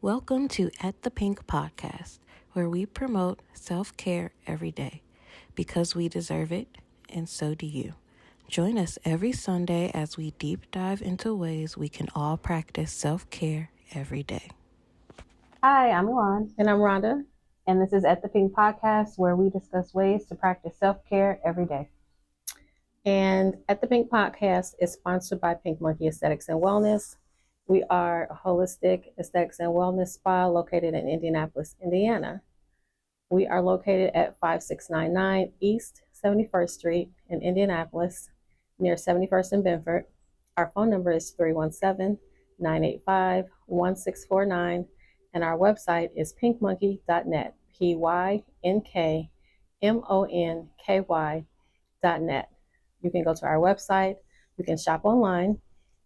Welcome to At the Pynk podcast, where we promote self-care every day because we deserve it, and so do you. Join us every Sunday as we deep dive into ways we can all practice self-care every day. Hi, I'm Elon. And I'm Rhonda. And this is At the Pynk podcast, where we discuss ways to practice self-care every day. And At the Pynk podcast is sponsored by Pynk Monkey Aesthetics and Wellness. We are a holistic aesthetics and wellness spa located in Indianapolis, Indiana. We are located at 5699 East 71st Street in Indianapolis, near 71st and Benford. Our phone number is 317-985-1649, and our website is pynkmonkey.net, pynkmonky.net. You can go to our website. You can shop online.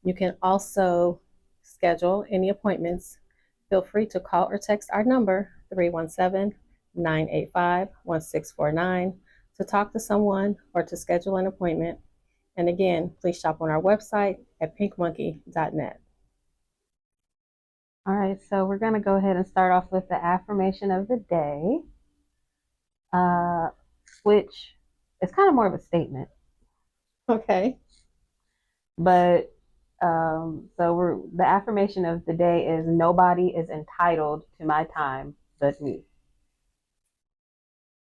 You can also schedule any appointments. Feel free to call or text our number, 317-985-1649, to talk to someone or to schedule an appointment. And again, please shop on our website at pynkmonkey.net. All right, so we're going to go ahead and start off with the affirmation of the day, which is kind of more of a statement. Okay. But the affirmation of the day is nobody is entitled to my time but me.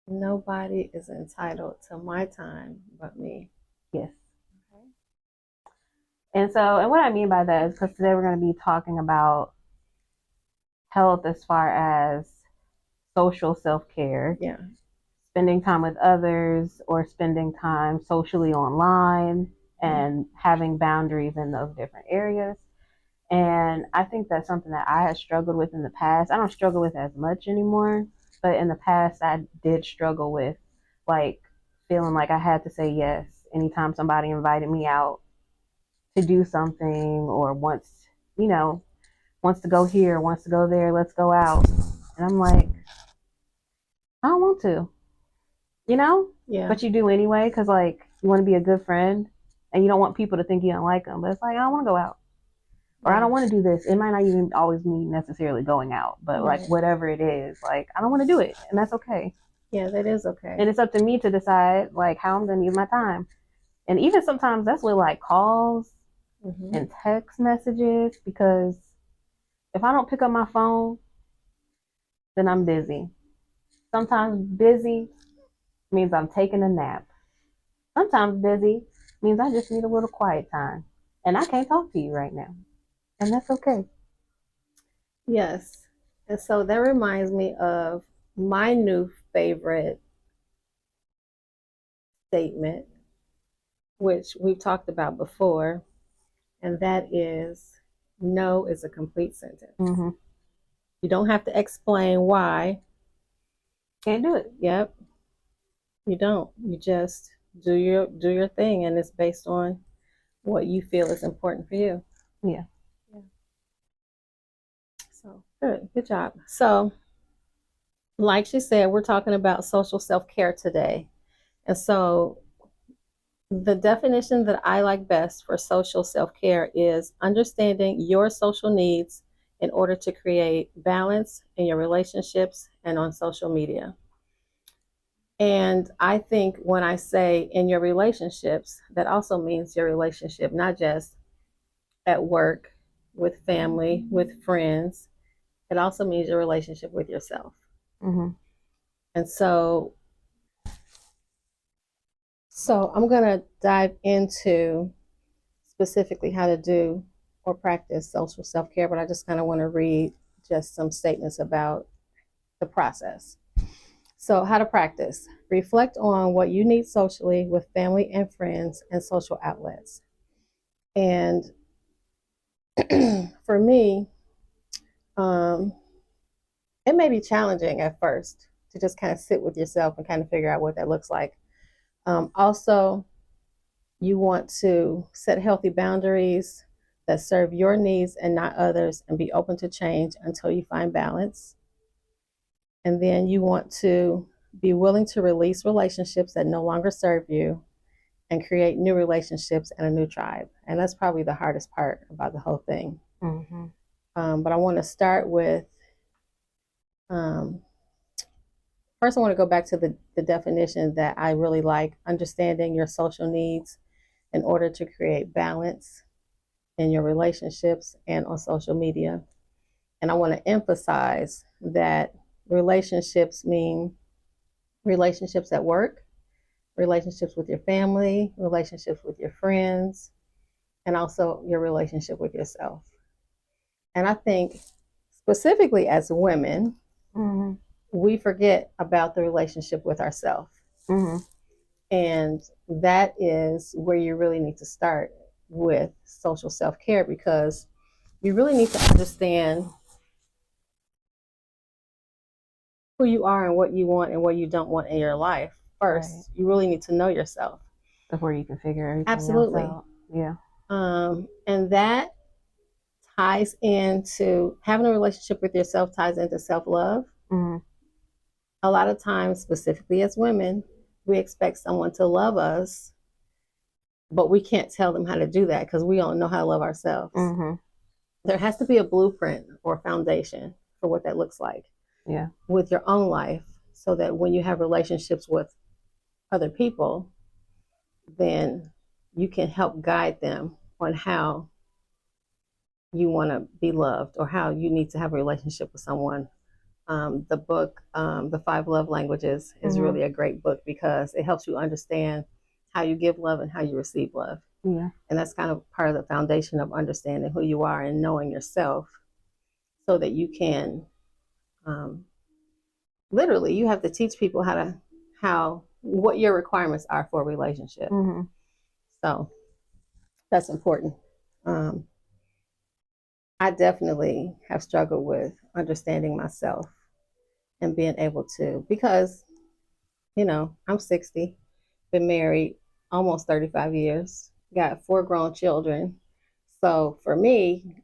Nobody is entitled to my time but me. Yes. Okay. And what I mean by that is because today we're going to be talking about health as far as social self-care. Yeah. Spending time with others or spending time socially online and having boundaries in those different areas. And I think that's something that I had struggled with in the past. I don't struggle with as much anymore, but in the past I did struggle with like feeling like I had to say yes anytime somebody invited me out to do something or wants to go here, wants to go there, let's go out. And I'm like, I don't want to, Yeah. but you do anyway because like you want to be a good friend and you don't want people to think you don't like them. But it's like, I don't want to go out. Or I don't want to do this. It might not even always mean necessarily going out, but like whatever it is, like I don't want to do it, and that's okay. Yeah, that is okay. And it's up to me to decide like how I'm going to use my time. And even sometimes that's with like calls and text messages, because if I don't pick up my phone, then I'm busy. Sometimes busy means I'm taking a nap. Sometimes busy means I just need a little quiet time, and I can't talk to you right now. And that's okay. Yes. And so that reminds me of my new favorite statement, which we've talked about before, and that is no is a complete sentence. Mm-hmm. You don't have to explain why. Can't do it. Yep. You don't. You just do your thing, and it's based on what you feel is important for you. Yeah. So good job. So, like she said, we're talking about social self-care today. And so the definition that I like best for social self-care is understanding your social needs in order to create balance in your relationships and on social media. And I think when I say in your relationships, that also means your relationship, not just at work, with family, with friends. It also means your relationship with yourself. Mm-hmm. And so I'm going to dive into specifically how to do or practice social self-care, but I just kind of want to read just some statements about the process. So how to practice. Reflect on what you need socially with family and friends and social outlets. And for me, it may be challenging at first to just kind of sit with yourself and kind of figure out what that looks like. Also, you want to set healthy boundaries that serve your needs and not others, and be open to change until you find balance. And then you want to be willing to release relationships that no longer serve you and create new relationships and a new tribe. And that's probably the hardest part about the whole thing. Mm-hmm. But I want to start with Um, First, I want to go back to the definition that I really like: understanding your social needs in order to create balance in your relationships and on social media. And I want to emphasize that relationships mean relationships at work, relationships with your family, relationships with your friends, and also your relationship with yourself. And I think specifically as women, Mm-hmm. we forget about the relationship with ourselves. Mm-hmm. And that is where you really need to start with social self care, because you really need to understand who you are and what you want and what you don't want in your life. Right. First, you really need to know yourself. Before you can figure everything else Absolutely. out. Yeah. And that ties into having a relationship with yourself, ties into self love. Mm-hmm. A lot of times, specifically as women, we expect someone to love us, but we can't tell them how to do that because we don't know how to love ourselves. Mm-hmm. There has to be a blueprint or foundation for what that looks like Yeah. with your own life, so that when you have relationships with other people, then you can help guide them on how you want to be loved or how you need to have a relationship with someone. The book, The Five Love Languages, is Mm-hmm. really a great book because it helps you understand how you give love and how you receive love. Yeah. And that's kind of part of the foundation of understanding who you are and knowing yourself, so that you can um, literally, you have to teach people what your requirements are for a relationship. Mm-hmm. So that's important. Um, I definitely have struggled with understanding myself and being able to, because, I'm 60, been married almost 35 years, got 4 grown children. So for me,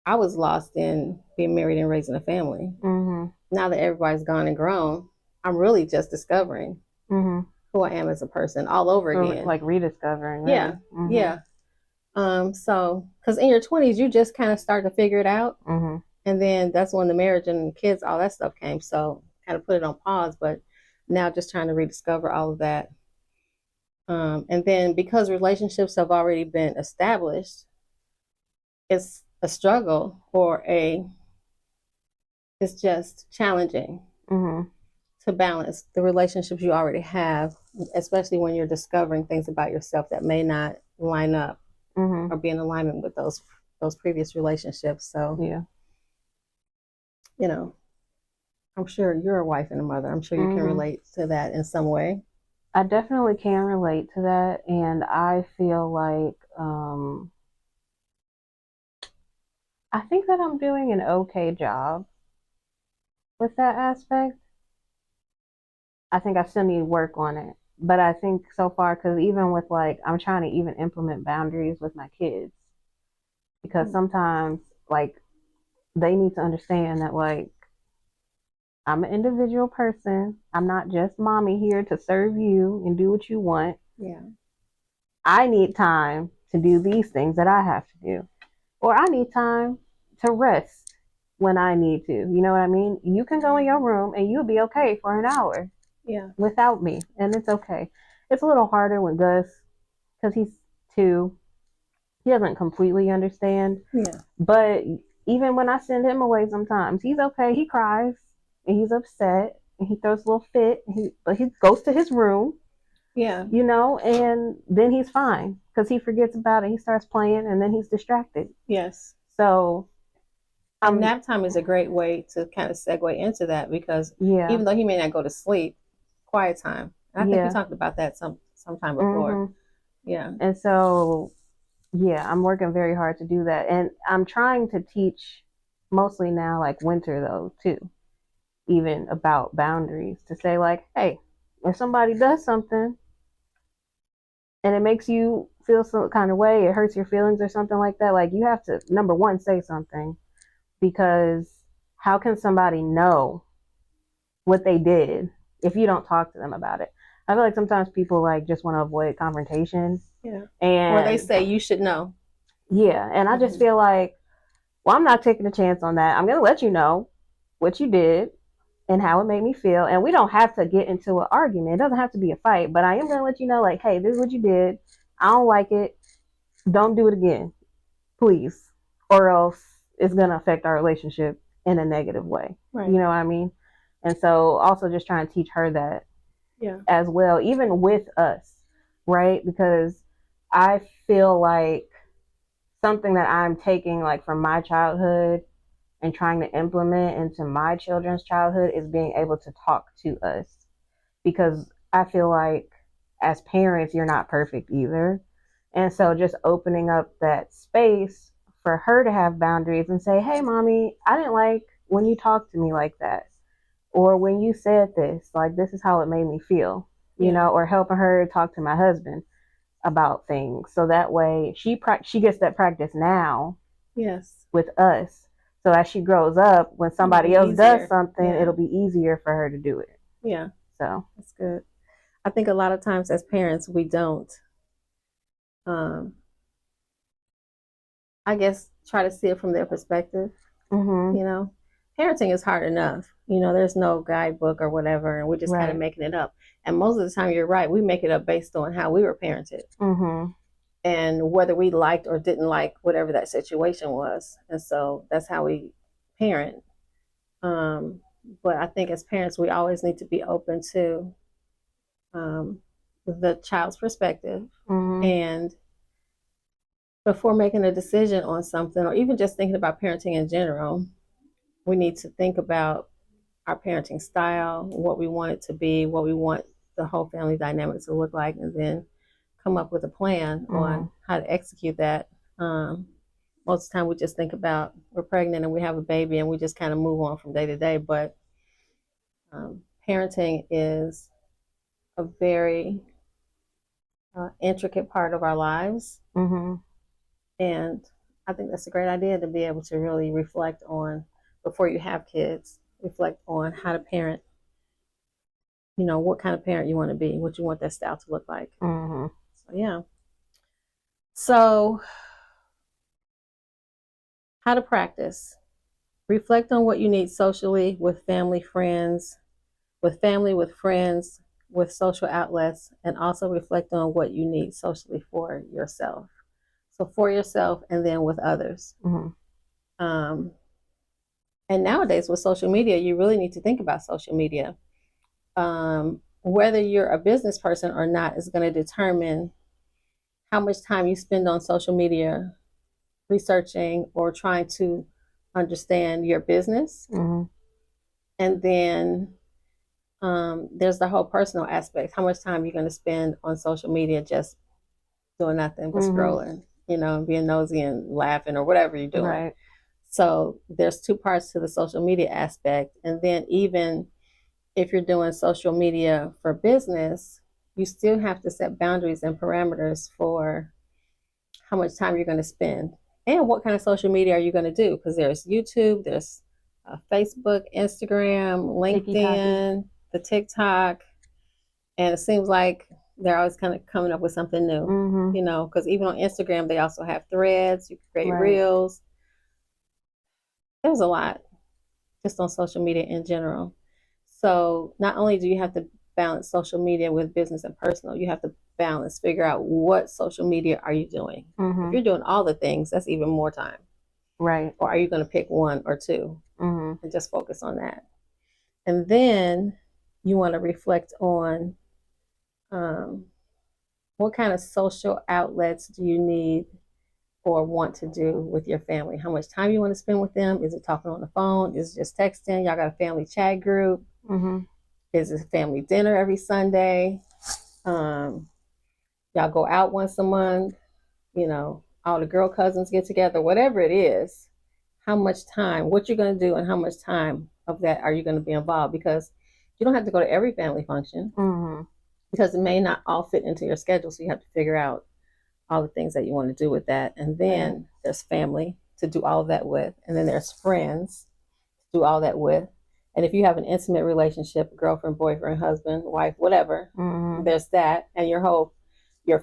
I was lost in being married and raising a family. Mm-hmm. Now that everybody's gone and grown, I'm really just discovering Mm-hmm. who I am as a person all over So again. like rediscovering, Yeah, really. Mm-hmm. yeah. So because in your 20s, you just kind of start to figure it out, Mm-hmm. and then that's when the marriage and kids, all that stuff came. So kind of put it on pause, but now just trying to rediscover all of that. And then because relationships have already been established, it's a struggle, it's just challenging Mm-hmm. to balance the relationships you already have, especially when you're discovering things about yourself that may not line up Mm-hmm. or be in alignment with those previous relationships. So, Yeah. you know, I'm sure you're a wife and a mother. I'm sure you can Mm-hmm. relate to that in some way. I definitely can relate to that, and I feel like I think that I'm doing an okay job with that aspect. I think I still need work on it, but I think so far, because even with like I'm trying to even implement boundaries with my kids, because sometimes like they need to understand that like I'm an individual person. I'm not just mommy here to serve you and do what you want. Yeah. I need time to do these things that I have to do. Or I need time to rest when I need to. You know what I mean? You can go in your room and you'll be okay for an hour Yeah. without me, and it's okay. It's a little harder with Gus because he's 2. He doesn't completely understand, Yeah. but even when I send him away, sometimes he's okay. He cries and he's upset and he throws a little fit. But he goes to his room, Yeah. and then he's fine because he forgets about it. He starts playing and then he's distracted. Yes. So And I'm nap time is a great way to kind of segue into that, because yeah, even though he may not go to sleep, quiet time. And I think we yeah. talked about that sometime before. Hmm. Yeah. And so yeah, I'm working very hard to do that. And I'm trying to teach mostly now, like winter though, too, even about boundaries to say, like, hey, if somebody does something and it makes you feel some kind of way, it hurts your feelings or something like that, like, you have to, number one, say something, because how can somebody know what they did if you don't talk to them about it? I feel like sometimes people like just want to avoid confrontation. Yeah. Or they And say you should know. yeah, and I just feel like, well, I'm not taking a chance on that. I'm going to let you know. what you did and how it made me feel. And we don't have to get into an argument. It doesn't have to be a fight, but I am going to let you know, like, hey, this is what you did. I don't like it. Don't do it again, please. Or else it's going to affect our relationship in a negative way. Right. You know what I mean? And so also just trying to teach her that as well, even with us, right? Because I feel like something that I'm taking like from my childhood and trying to implement into my children's childhood is being able to talk to us, because I feel like as parents you're not perfect either, and so just opening up that space for her to have boundaries and say, hey mommy, I didn't like when you talked to me like that, or when you said this, like this is how it made me feel, you know, or helping her talk to my husband about things, so that way she gets that practice now with us, so as she grows up, when somebody else does something, it'll be easier for her to do it. So that's good. I think a lot of times as parents we don't I guess try to see it from their perspective. You know, parenting is hard enough. You know, there's no guidebook or whatever, and we're just kind of making it up. And most of the time, you're right. We make it up based on how we were parented and whether we liked or didn't like whatever that situation was. And so that's how we parent. But I think as parents, we always need to be open to the child's perspective. And before making a decision on something, or even just thinking about parenting in general, we need to think about our parenting style, what we want it to be, what we want the whole family dynamic to look like, and then come up with a plan on how to execute that. Most of the time, we just think about we're pregnant and we have a baby, and we just kind of move on from day to day. But parenting is a very intricate part of our lives. And I think that's a great idea to be able to really reflect on, before you have kids, reflect on how to parent, you know, what kind of parent you want to be, what you want that style to look like. So, yeah. So, how to practice. Reflect on what you need socially, with family, friends, with family, with friends, with social outlets, and also reflect on what you need socially for yourself. So for yourself and then with others. And nowadays with social media, you really need to think about social media. Whether you're a business person or not is going to determine how much time you spend on social media researching or trying to understand your business. And then there's the whole personal aspect. How much time you're going to spend on social media just doing nothing but scrolling, you know, and being nosy and laughing or whatever you're doing. So there's two parts to the social media aspect. And then even if you're doing social media for business, you still have to set boundaries and parameters for how much time you're going to spend and what kind of social media are you going to do, because there's YouTube, there's Facebook, Instagram, LinkedIn, the TikTok, and it seems like they're always kind of coming up with something new, you know, because even on Instagram they also have threads, you can create reels. There's a lot just on social media in general. So not only do you have to balance social media with business and personal, you have to figure out what social media are you doing. If you're doing all the things, that's even more time. Or are you going to pick one or two and just focus on that? And then you want to reflect on what kind of social outlets do you need or want to do with your family? How much time you want to spend with them? Is it talking on the phone? Is it just texting? Y'all got a family chat group? Is it family dinner every Sunday? Y'all go out once a month? You know, all the girl cousins get together, whatever it is. How much time, what you're going to do, and how much time of that are you going to be involved? Because you don't have to go to every family function because it may not all fit into your schedule. So you have to figure out all the things that you want to do with that. And then there's family to do all of that with. And then there's friends to do all that with. And if you have an intimate relationship, girlfriend, boyfriend, husband, wife, whatever, there's that. And your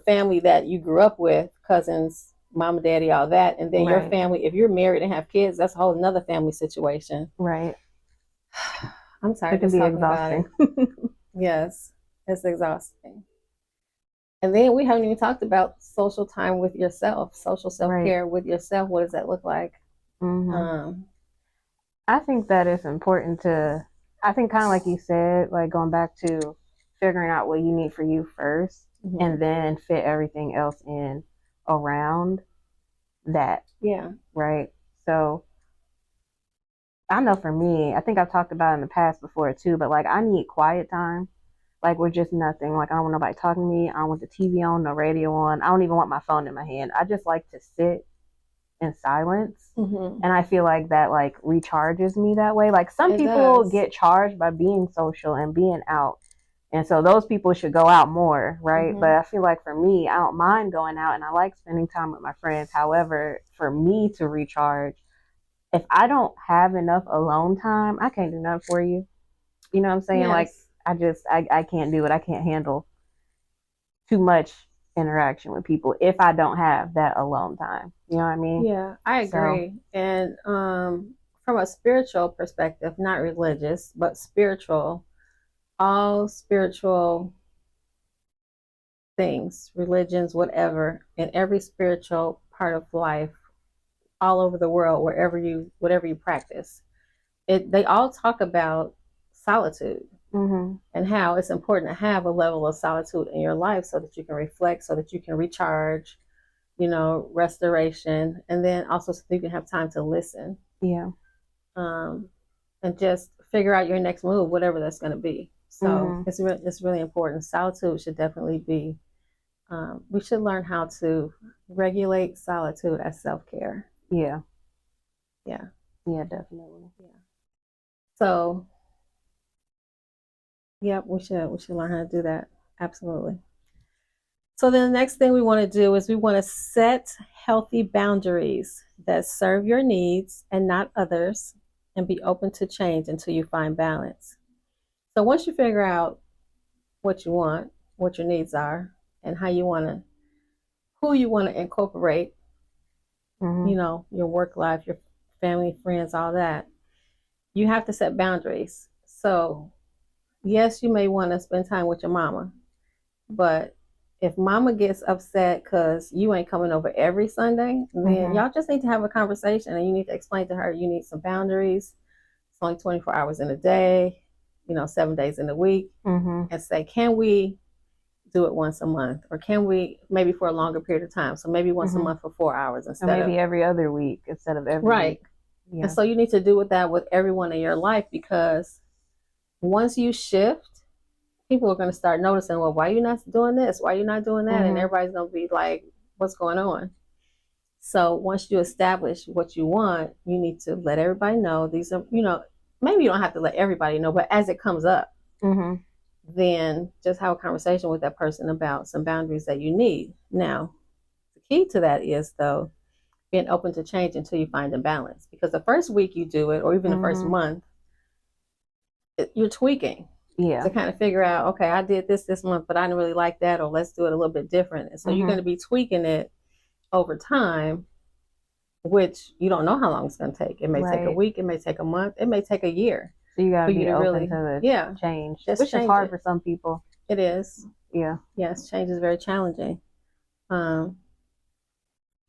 family that you grew up with, cousins, mom and daddy, all that. And then your family, if you're married and have kids, that's a whole another family situation. I'm It tired can just be talking about exhausting. it. Yes, it's exhausting. And then we haven't even talked about social time with yourself, social self Right. care with yourself. What does that look like? Hmm. Um, I think that it's important to, I think kind of like you said, like going back to figuring out what you need for you first mhm. and then fit everything else in around that, Yeah, right? So I know for me, I think I've talked about it in the past before too, but like I need quiet time. Like we're just nothing. Like I don't want nobody talking to me. I don't want the TV on, no radio on. I don't even want my phone in my hand. I just like to sit in silence. hmm, And I feel like that like recharges me that way. Like some it people does. get charged by being social and being out. And so those people should go out more, right? But Hmm. I feel like for me, I don't mind going out and I like spending time with my friends. However, for me to recharge, if I don't have enough alone time, I can't do nothing for you. You know what I'm saying? Like Yes. I can't do it. I can't handle too much interaction with people if I don't have that alone time. You know what I mean? Yeah, I So, agree. And from a spiritual perspective, not religious, but spiritual, all spiritual things, religions, whatever, in every spiritual part of life, all over the world, whatever you practice, they all talk about solitude mhm, and how it's important to have a level of solitude in your life so that you can reflect, so that you can recharge, restoration, and then also so that you can have time to listen, yeah, um, and just figure out your next move, whatever that's going to be. So mhm, it's really important. Solitude should definitely be. We should learn how to regulate solitude as self care. yeah, Yeah, yeah, definitely. yeah. So yep, we should learn how to do that. Absolutely. So then the next thing we want to do is we want to set healthy boundaries that serve your needs and not others, and be open to change until you find balance. So once you figure out what you want, what your needs are, and how you want to, who you want to incorporate, Mhm, your work life, your family, friends, all that, you have to set boundaries. So yes, you may want to spend time with your mama, but if mama gets upset because you ain't coming over every Sunday, then mhm, y'all just need to have a conversation and you need to explain to her you need some boundaries. It's only 24 hours in a day, 7 days in a week, mhm, and say, can we do it once a month? Or can we maybe for a longer period of time? So maybe once a mhm. month for 4 hours Or instead of, maybe every other week instead of every right. week. And Yeah. so you need to do with that with everyone in your life, because once you shift, people are going to start noticing, well, why are you not doing this? Why are you not doing that? And Mhm, everybody's going to be like, what's going on? So once you establish what you want, you need to let everybody know these are, maybe you don't have to let everybody know, but as it comes up, mhm, then just have a conversation with that person about some boundaries that you need. Now, the key to that is, though, being open to change until you find a balance. Because the first week you do it, or even the first mhm. month, you're tweaking to Yeah. kind of figure out, okay, I did this month, but I didn't really like that, or let's do it a little bit different. And so you're going Mhm, to be tweaking it over time, which you don't know how long it's going to take. It may take a right. week, it may take a month, it may take a year So you for gotta you be to open really, to the yeah, change, just which is change hard it. for some people. It is. Yeah. Yes, change is very challenging. Um,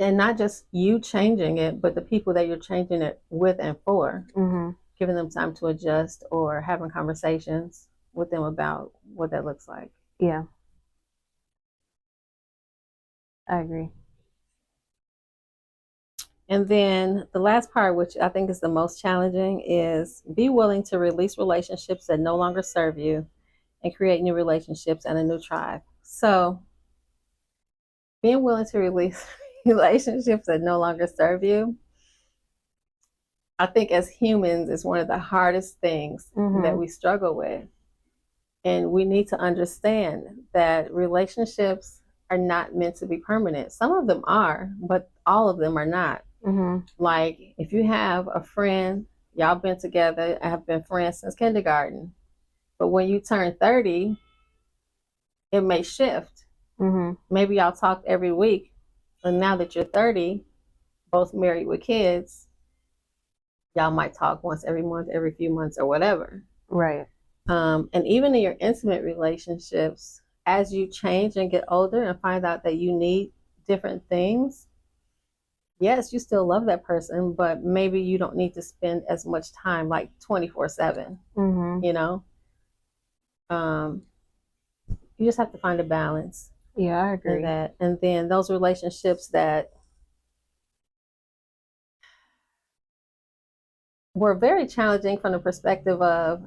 and not just you changing it, but the people that you're changing it with and for, Mhm. giving them time to adjust or having conversations with them about what that looks like. Yeah, I agree. And then the last part, which I think is the most challenging, is be willing to release relationships that no longer serve you and create new relationships and a new tribe. So, being willing to release relationships that no longer serve you, I think as humans, is one of the hardest things that Mhm, we struggle with. And we need to understand that relationships are not meant to be permanent. Some of them are, but all of them are not. mhm, Like if you have a friend, y'all been together, have been friends since kindergarten, but when you turn 30, it may shift. mhm, Maybe y'all talk every week, and now that you're 30, both married with kids, Y'all might talk once every month, every few months, or whatever. Right. And even in your intimate relationships, as you change and get older and find out that you need different things, yes, you still love that person, but maybe you don't need to spend as much time like 24/7, Mm-hmm. you know? Um, you just have to find a balance Yeah, I in agree. that. And then those relationships that were very challenging from the perspective of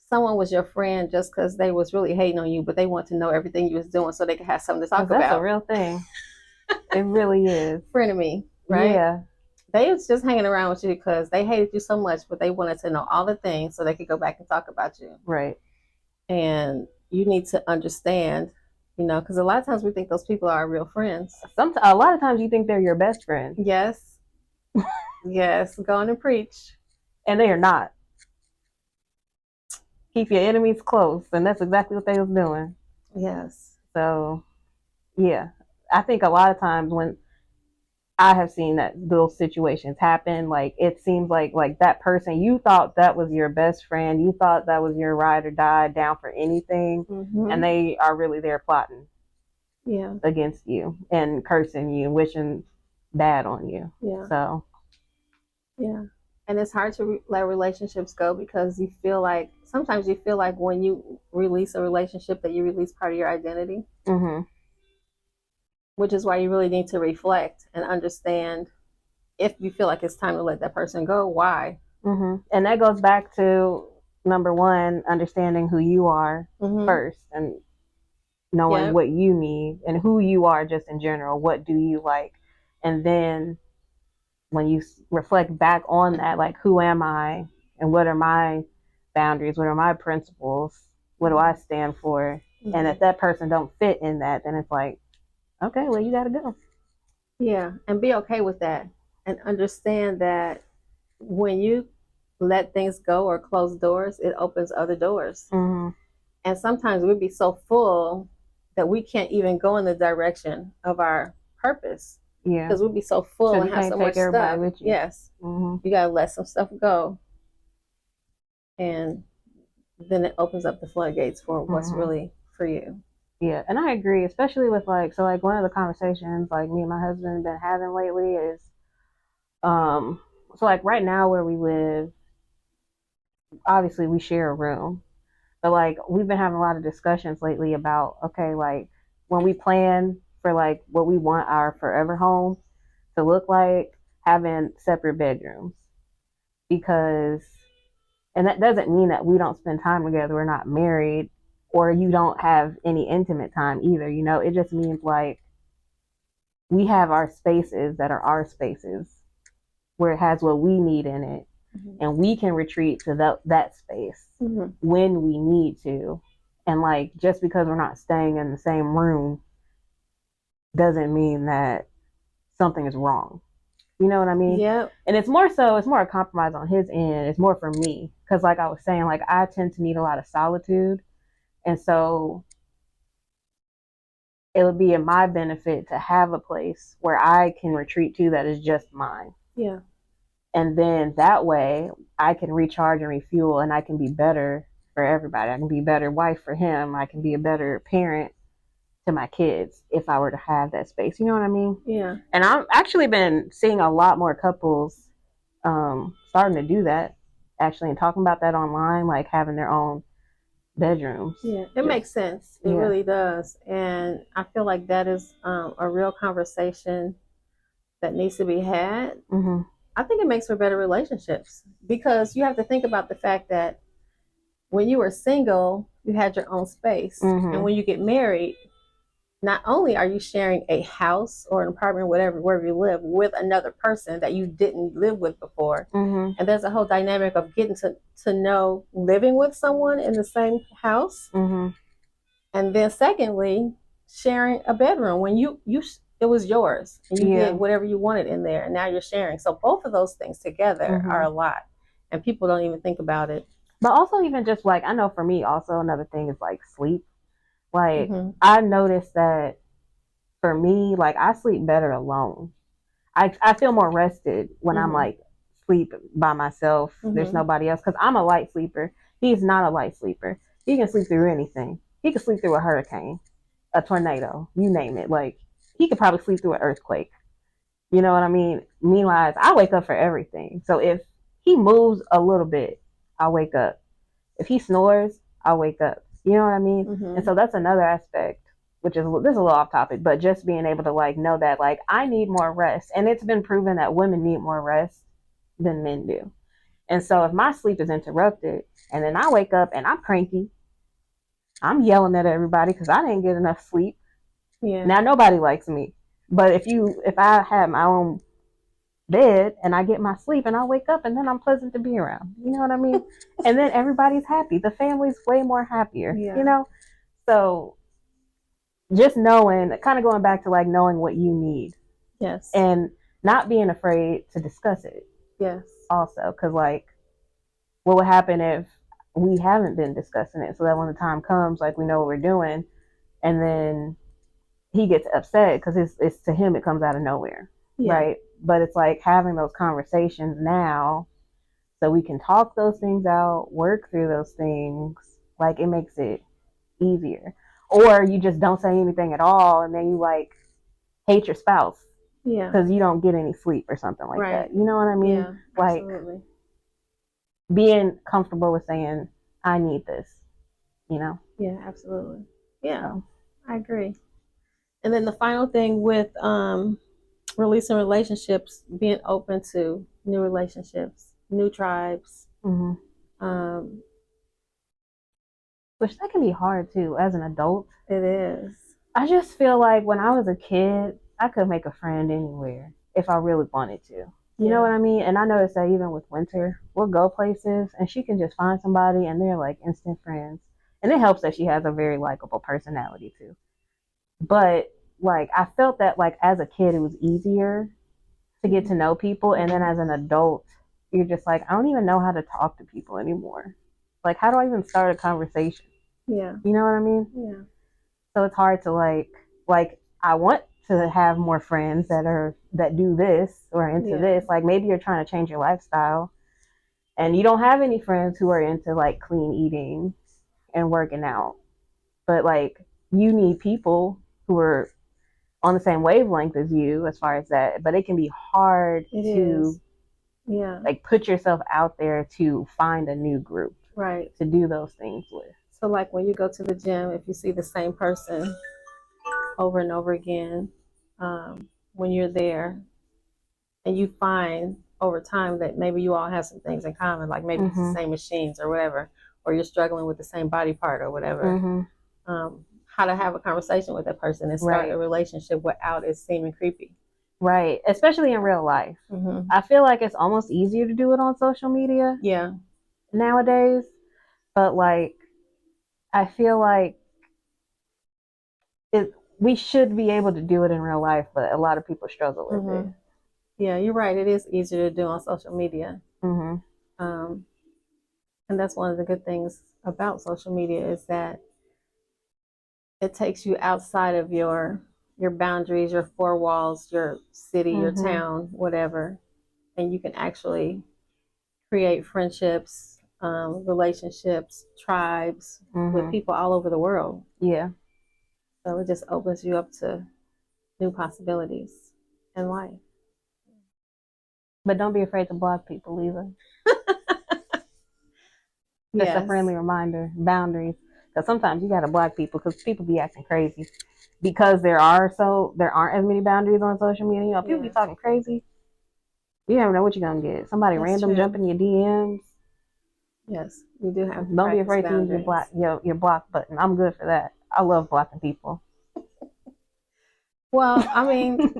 someone was your friend just because they was really hating on you, but they want to know everything you was doing so they could have something to Because talk that's a about. real thing. It really is. Frenemy, right? Yeah. They was just hanging around with you because they hated you so much, but they wanted to know all the things so they could go back and talk about you. Right. And you need to understand, because a lot of times we think those people are our real friends. A lot of times you think they're your best friend, Yes, yes, go on and preach. and they are not. Keep your enemies close, and that's exactly what they was doing. Yes. So, yeah, I think a lot of times when I have seen that those situations happen, like it seems like that person you thought that was your best friend, you thought that was your ride or die down for anything, and they are really there plotting Yeah. against you and cursing you, wishing bad on you. Yeah. So, Yeah. And it's hard to let relationships go because sometimes you feel like when you release a relationship that you release part of your identity, mm-hmm. which is why you really need to reflect and understand if you feel like it's time to let that person go, why. Mm-hmm. And that goes back to number one, understanding who you are first and knowing what you need and who you are just in general. What do you like? And then when you reflect back on that, like, who am I and what are my boundaries? What are my principles? What do I stand for? And if that person don't fit in that, then it's like, okay, well, you got to go. Yeah. And be okay with that and understand that when you let things go or close doors, it opens other doors. Mm-hmm. And sometimes we'd be so full that we can't even go in the direction of our purpose. Yeah. Because we'd be so full and you have can't so take much everybody stuff. with you. Yes. Mm-hmm. You got to let some stuff go. And then it opens up the floodgates for what's really for you. Yeah, and I agree, especially with like one of the conversations like me and my husband have been having lately is um so like right now where we live, obviously we share a room. But like we've been having a lot of discussions lately about, okay, like when we plan for like what we want our forever home to look like, having separate bedrooms. Because and that doesn't mean that we don't spend time together, we're not married, or you don't have any intimate time either, it just means like we have our spaces that are our spaces where it has what we need in it, and we can retreat to that space when we need to. And like just because we're not staying in the same room doesn't mean that something is wrong. You know what I mean? Yeah. And it's more a compromise on his end. It's more for me because like I was saying, like I tend to need a lot of solitude, and so it would be in my benefit to have a place where I can retreat to that is just mine. Yeah. And then that way I can recharge and refuel, and I can be better for everybody. I can be a better wife for him. I can be a better parent to my kids if I were to have that space. You know what I mean? Yeah. And I've actually been seeing a lot more couples starting to do that, actually, and talking about that online, like having their own bedrooms. Yeah, it makes sense. It really does. And I feel like that is a real conversation that needs to be had. Mm-hmm. I think it makes for better relationships because you have to think about the fact that when you were single, you had your own space. And when you get married, not only are you sharing a house or an apartment, wherever you live, with another person that you didn't live with before, and there's a whole dynamic of getting to know living with someone in the same house, and then secondly, sharing a bedroom when you it was yours and you did whatever you wanted in there, and now you're sharing. So both of those things together are a lot, and people don't even think about it. But also, even just like I know for me, also another thing is like sleep. Like I noticed that for me, like I sleep better alone. I feel more rested when I'm like sleep by myself. There's Mm-hmm. nobody else because I'm a light sleeper. He's not a light sleeper. He can sleep through anything. He can sleep through a hurricane, a tornado, you name it. Like he could probably sleep through an earthquake. You know what I mean? Meanwhile, I wake up for everything. So if he moves a little bit, I'll wake up. If he snores, I'll wake up. You know what I mean? And Mm-hmm. so that's another aspect, which is this is a little off topic, but just being able to like know that like I need more rest, and it's been proven that women need more rest than men do. And so if my sleep is interrupted, and then I wake up and I'm cranky, I'm yelling at everybody because I didn't get enough sleep. Yeah. Now nobody likes me, but if I have my own bed and I get my sleep and I wake up and then I'm pleasant to be around. You know what I mean? And then everybody's happy. The family's way more happier, Yeah. you know? So just knowing, kind of going back to like knowing what you need Yes. and not being afraid to discuss it Yes. also. Cause like what would happen if we haven't been discussing it so that when the time comes, like we know what we're doing and then he gets upset because it's to him, it comes out of nowhere. Yeah. Right. But it's like having those conversations now so we can talk those things out, work through those things. Like it makes it easier. Or you just don't say anything at all and then you like hate your spouse Yeah. because you don't get any sleep or something like Right. that. You know what I mean? Yeah. Like Absolutely. being comfortable with saying, I need this, you know? Yeah. Absolutely. Yeah. So, I agree. And then the final thing with releasing relationships, being open to new relationships, new tribes. mm-hmm. Um, Which that can be hard too as an adult. it is. I just feel like when I was a kid, I could make a friend anywhere if I really wanted to. You know Yeah. what I mean? And I noticed that even with Winter, we'll go places and she can just find somebody and they're like instant friends. And it helps that she has a very likable personality too. But like I felt that like as a kid it was easier to get to know people and then as an adult you're just like I don't even know how to talk to people anymore. Like how do I even start a conversation? Yeah. You know what I mean? Yeah. So it's hard to like I want to have more friends that do this or into Yeah. this. Like maybe you're trying to change your lifestyle and you don't have any friends who are into like clean eating and working out. But like you need people who are on the same wavelength as you as far as that. But it can be hard It is. to Yeah. like put yourself out there to find a new group Right. to do those things with. So like when you go to the gym, if you see the same person over and over again, when you're there, and you find over time that maybe you all have some things in common, like maybe it's the Mm-hmm. same machines or whatever, or you're struggling with the same body part or whatever. Mm-hmm. How to have a conversation with that person and start Right. a relationship without it seeming creepy. Right. Especially in real life. Mm-hmm. I feel like it's almost easier to do it on social media Yeah. nowadays. But like I feel like it we should be able to do it in real life, but a lot of people struggle with Mm-hmm. it. Yeah, you're right. It is easier to do on social media. Mm-hmm. Um, and that's one of the good things about social media is that it takes you outside of your boundaries, your four walls, your city, your Mm-hmm. town, whatever, and you can actually create friendships, relationships, tribes with Mm-hmm. people all over the world. Yeah. So it just opens you up to new possibilities in life. But don't be afraid to block people either. Just a Yes. friendly reminder, boundaries. Because sometimes you gotta block people because people be acting crazy. Because there aren't as many boundaries on social media. You know, people be Yeah. talking crazy. You never know what you're gonna get. Somebody That's random true. jumping your DMs. Yes, you do have to Don't be practice afraid to use your boundaries. your block button. I'm good for that. I love blocking people. Well, I mean,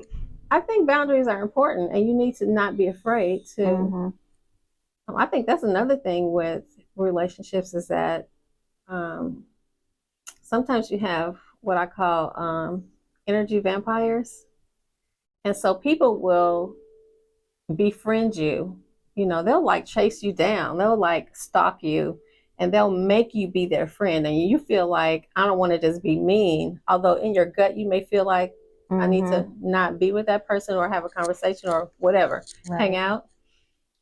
I think boundaries are important, and you need to not be afraid to. Mm-hmm. I think that's another thing with relationships is that um, sometimes you have what I call energy vampires, and so people will befriend you. You know, they'll like chase you down. They'll like stalk you and they'll make you be their friend. And you feel like, I don't want to just be mean. Although in your gut, you may feel like I need Mm-hmm. to not be with that person or have a conversation or whatever, hang Right. out.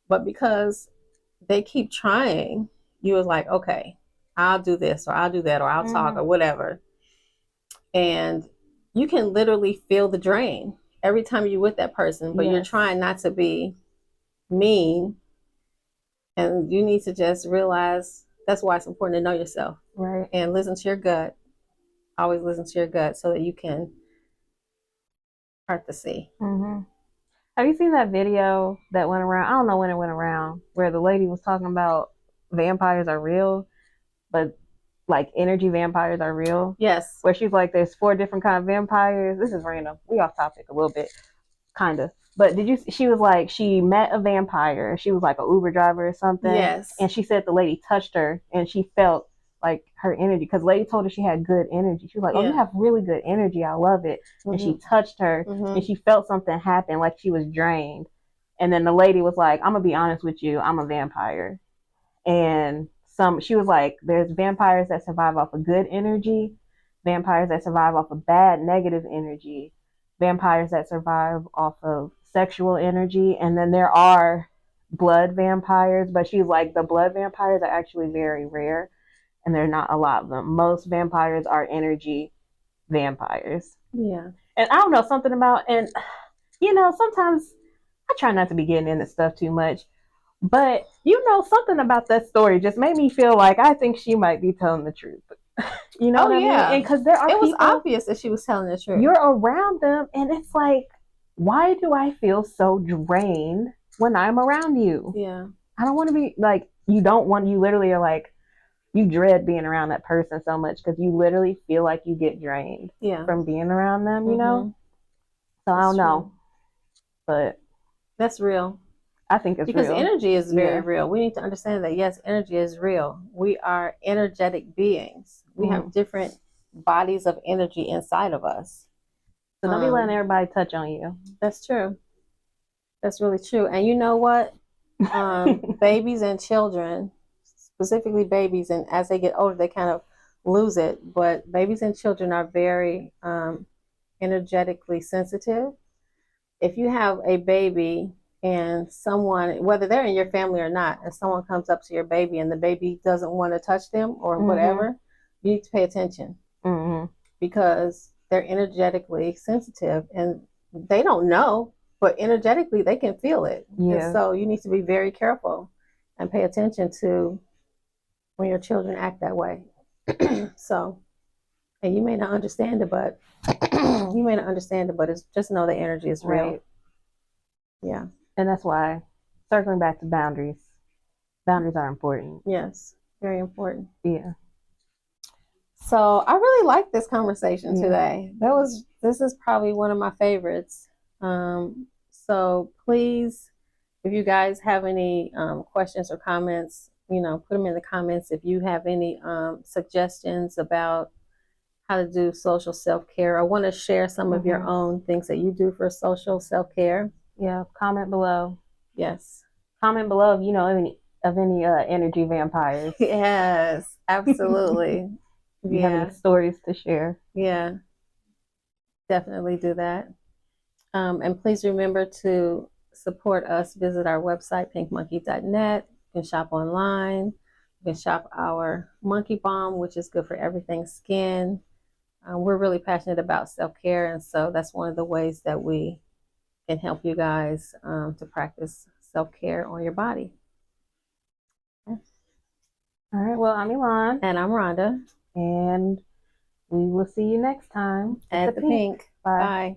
But because they keep trying, you was like, okay, I'll do this or I'll do that or I'll talk or whatever. And you can literally feel the drain every time you're with that person, but you're Yes. trying not to be mean. And you need to just realize that's why it's important to know yourself. Right. And listen to your gut. Always listen to your gut so that you can part the sea. Mm-hmm. Have you seen that video that went around? I don't know when it went around, where the lady was talking about vampires are real, but like energy vampires are real. Yes. Where she's like, there's 4 different kind of vampires. This is random. We off topic a little bit, kind of. But did you? She was like, she met a vampire. She was like a Uber driver or something. Yes. And she said the lady touched her, and she felt like her energy, because lady told her she had good energy. She was like, oh, you have really good energy. I love it. And she touched her, and she felt something happen, like she was drained. And then the lady was like, I'm gonna be honest with you, I'm a vampire. And she was like, there's vampires that survive off of good energy, vampires that survive off of bad negative energy, vampires that survive off of sexual energy, and then there are blood vampires. But she's like, the blood vampires are actually very rare, and there are not a lot of them. Most vampires are energy vampires. Yeah. And I don't know, something about, and sometimes I try not to be getting into stuff too much, but something about that story just made me feel like I think she might be telling the truth. You know what I mean? And because there are it was people, obvious that she was telling the truth. You're around them, and it's like, why do I feel so drained when I'm around you? Yeah. I don't want to be like, you literally are like, you dread being around that person so much because you literally feel like you get drained from being around them, you know? So I don't know. But that's real. I think it's because real. Energy is very real. We need to understand that, yes, energy is real. We are energetic beings. We have different bodies of energy inside of us. So don't be letting everybody touch on you. That's true. That's really true. And you know what? Babies and children, specifically babies, and as they get older, they kind of lose it. But babies and children are very energetically sensitive. If you have a baby and someone, whether they're in your family or not, if someone comes up to your baby and the baby doesn't want to touch them or whatever, you need to pay attention because they're energetically sensitive and they don't know, but energetically they can feel it. Yeah. And so you need to be very careful and pay attention to when your children act that way. So, and you may not understand it, but it's just know the energy is real. Right. Yeah. And that's why, circling back to boundaries are important. Yes, very important. Yeah. So I really liked this conversation today. This is probably one of my favorites. So please, if you guys have any questions or comments, put them in the comments. If you have any suggestions about how to do social self-care, or want to share some of your own things that you do for social self-care, comment below. Yes. Comment below if you know any energy vampires. Yes, absolutely. If you have any stories to share. Yeah, definitely do that. And please remember to support us. Visit our website, pinkmonkey.net. You can shop online. You can shop our Monkey Balm, which is good for everything skin. We're really passionate about self-care, and so that's one of the ways that we can help you guys to practice self-care on your body. All right. Well, I'm Elon. And I'm Rhonda. And we will see you next time at the Pynk. Bye.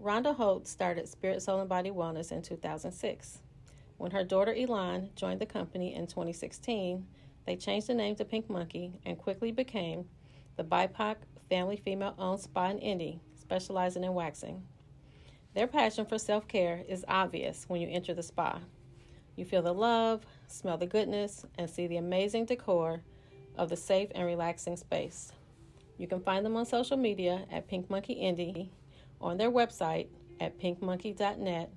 Rhonda Holt started Spirit, Soul, and Body Wellness in 2006. When her daughter Elon joined the company in 2016, they changed the name to Pynk Monkey and quickly became the BIPOC family female-owned spa in Indy, specializing in waxing. Their passion for self-care is obvious when you enter the spa. You feel the love, smell the goodness, and see the amazing decor of the safe and relaxing space. You can find them on social media at Pynk Monkey Indy, on their website at pinkmonkey.net,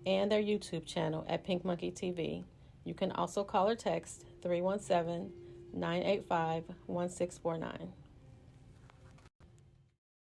and their YouTube channel at Pynk Monkey TV. You can also call or text 317-985-1649.